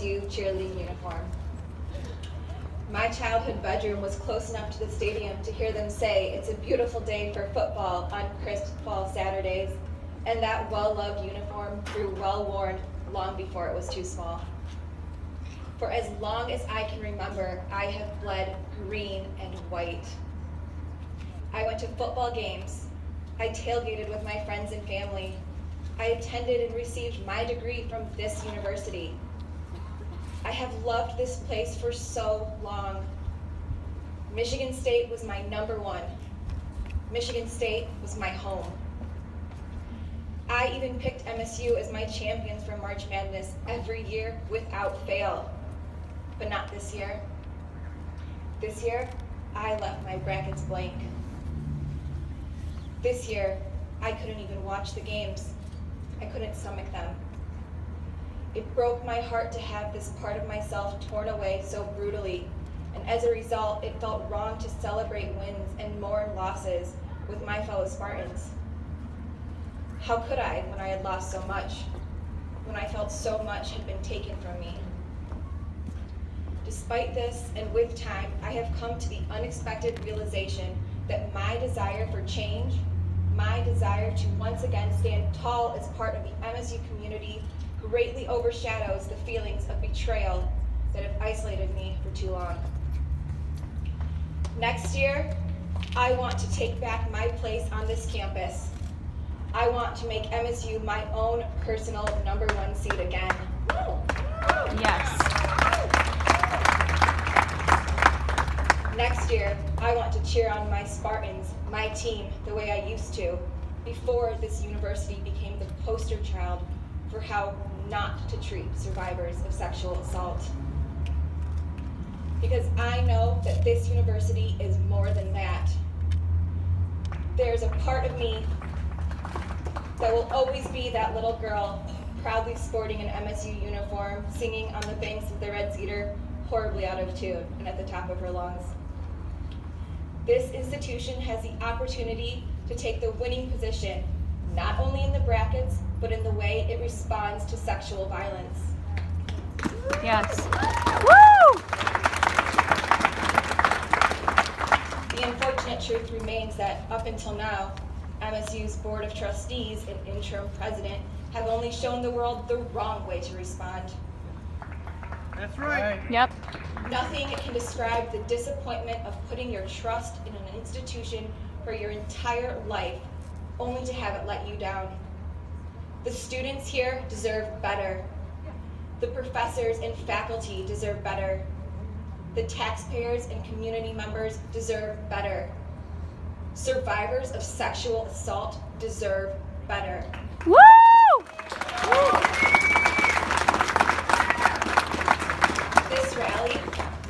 MSU cheerleading uniform. My childhood bedroom was close enough to the stadium to hear them say it's a beautiful day for football on crisp fall Saturdays, and that well-loved uniform grew well-worn long before it was too small. For as long as I can remember, I have bled green and white. I went to football games. I tailgated with my friends and family. I attended and received my degree from this university. I have loved this place for so long. Michigan State was my number one. Michigan State was my home. I even picked MSU as my champions for March Madness every year without fail. But not this year. This year, I left my brackets blank. This year, I couldn't even watch the games. I couldn't stomach them. It broke my heart to have this part of myself torn away so brutally, and as a result, it felt wrong to celebrate wins and mourn losses with my fellow Spartans. How could I when I had lost so much, when I felt so much had been taken from me? Despite this, and with time, I have come to the unexpected realization that my desire for change, my desire to once again stand tall as part of the MSU community greatly overshadows the feelings of betrayal that have isolated me for too long. Next year, I want to take back my place on this campus. I want to make MSU my own personal #1 seed again. Yes. Next year, I want to cheer on my Spartans, my team, the way I used to, before this university became the poster child for how not to treat survivors of sexual assault. Because I know that this university is more than that. There's a part of me that will always be that little girl, proudly sporting an MSU uniform, singing on the banks of the Red Cedar, horribly out of tune and at the top of her lungs. This institution has the opportunity to take the winning position, not only in the brackets, but in the way it responds to sexual violence. Yes. Woo! The unfortunate truth remains that up until now, MSU's Board of Trustees and interim president have only shown the world the wrong way to respond. That's right. Yep. Nothing can describe the disappointment of putting your trust in an institution for your entire life, only to have it let you down. The students here deserve better. The professors and faculty deserve better. The taxpayers and community members deserve better. Survivors of sexual assault deserve better. Woo! This rally,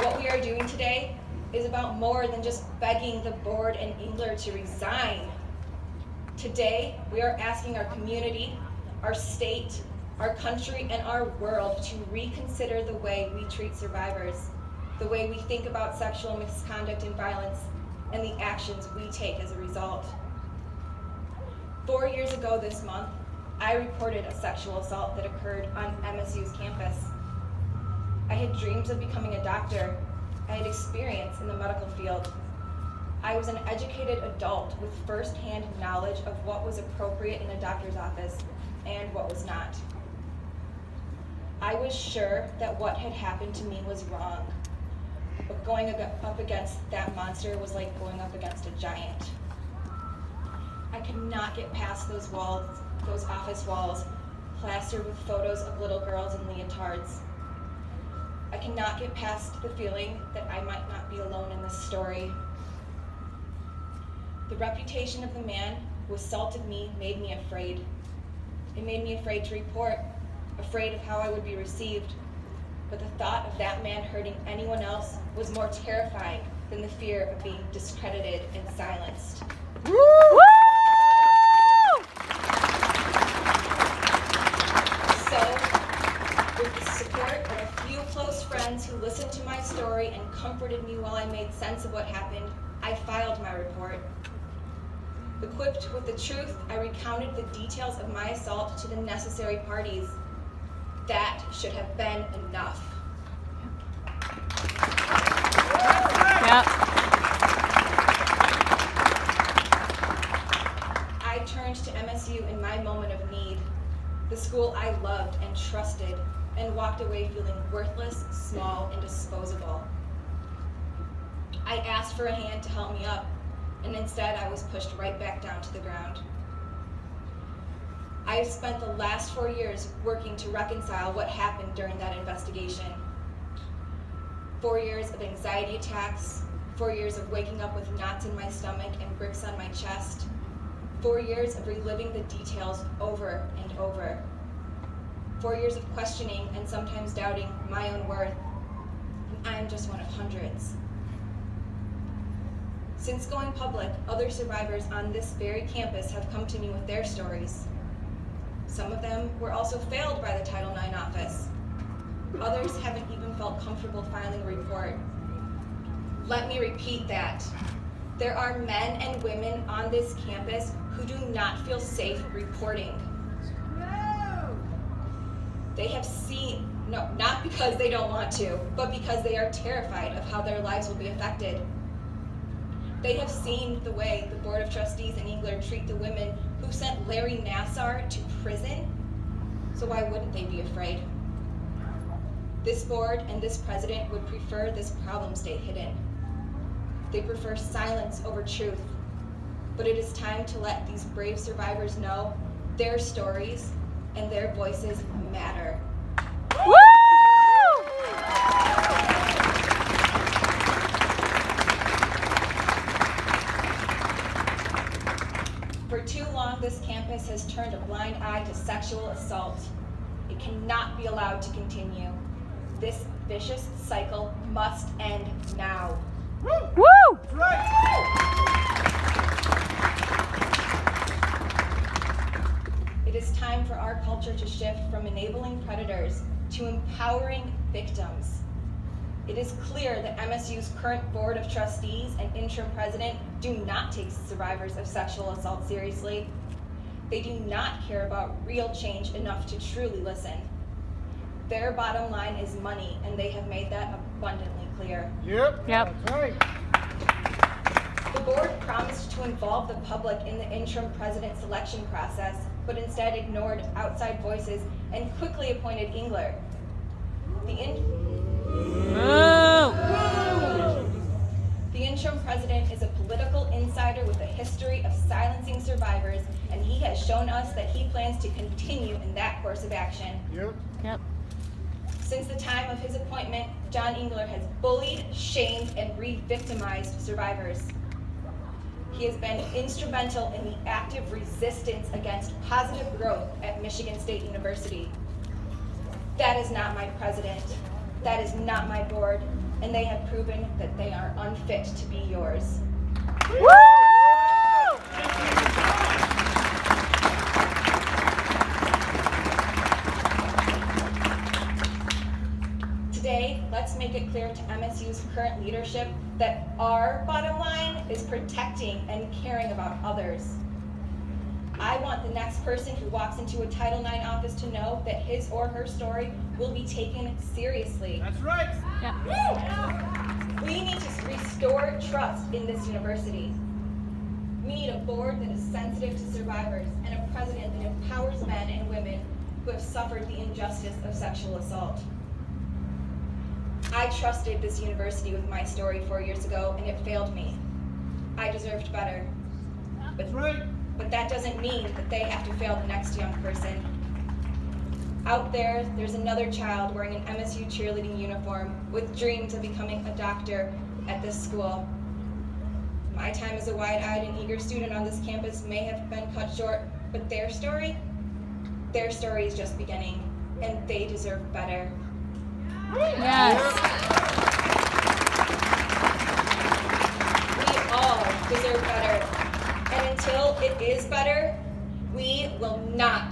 what we are doing today, is about more than just begging the board and Engler to resign. Today, we are asking our community, our state, our country, and our world to reconsider the way we treat survivors, the way we think about sexual misconduct and violence, and the actions we take as a result. 4 years ago this month, I reported a sexual assault that occurred on MSU's campus. I had dreams of becoming a doctor. I had experience in the medical field. I was an educated adult with first-hand knowledge of what was appropriate in a doctor's office and what was not. I was sure that what had happened to me was wrong, but going up against that monster was like going up against a giant. I could not get past those walls, those office walls, plastered with photos of little girls in leotards. I cannot get past the feeling that I might not be alone in this story. The reputation of the man who assaulted me made me afraid. It made me afraid to report, afraid of how I would be received. But the thought of that man hurting anyone else was more terrifying than the fear of being discredited and silenced. Woo! So, with the support of a few close friends who listened to my story and comforted me while I made sense of what happened, I filed my report. Equipped with the truth, I recounted the details of my assault to the necessary parties. That should have been enough. Yep. I turned to MSU in my moment of need, the school I loved and trusted, and walked away feeling worthless, small, and disposable. I asked for a hand to help me up, and instead I was pushed right back down to the ground. I have spent the last 4 years working to reconcile what happened during that investigation. 4 years of anxiety attacks, 4 years of waking up with knots in my stomach and bricks on my chest, 4 years of reliving the details over and over, 4 years of questioning and sometimes doubting my own worth, and I am just one of hundreds. Since going public, other survivors on this very campus have come to me with their stories. Some of them were also failed by the Title IX office. Others haven't even felt comfortable filing a report. Let me repeat that. There are men and women on this campus who do not feel safe reporting. No! They have seen, no, not because they don't want to, but because they are terrified of how their lives will be affected. They have seen the way the Board of Trustees in England treat the women who sent Larry Nassar to prison, so why wouldn't they be afraid? This board and this president would prefer this problem stay hidden. They prefer silence over truth, but it is time to let these brave survivors know their stories and their voices matter. Woo! For too long, this campus has turned a blind eye to sexual assault. It cannot be allowed to continue. This vicious cycle must end now. Woo! It is time for our culture to shift from enabling predators to empowering victims. It is clear that MSU's current Board of Trustees and interim president do not take survivors of sexual assault seriously. They do not care about real change enough to truly listen. Their bottom line is money, and they have made that abundantly clear. Yep. Yep. That's right. The board promised to involve the public in the interim president selection process, but instead ignored outside voices and quickly appointed Engler. The interim president is a political insider with a history of silencing survivors, and he has shown us that he plans to continue in that course of action. Yep. Yep. Since the time of his appointment, John Engler has bullied, shamed, and re-victimized survivors. He has been instrumental in the active resistance against positive growth at Michigan State University. That is not my president. That is not my board, and they have proven that they are unfit to be yours. Woo! Today, let's make it clear to MSU's current leadership that our bottom line is protecting and caring about others. I want the next person who walks into a Title IX office to know that his or her story will be taken seriously. That's right. Yep. We need to restore trust in this university. We need a board that is sensitive to survivors and a president that empowers men and women who have suffered the injustice of sexual assault. I trusted this university with my story 4 years ago, and it failed me. I deserved better. That's right. But that doesn't mean that they have to fail the next young person. Out there's another child wearing an MSU cheerleading uniform with dreams of becoming a doctor at this school. My time as a wide-eyed and eager student on this campus may have been cut short, but their story is just beginning, and they deserve better. Yes. We all deserve better. And until it is better, we will not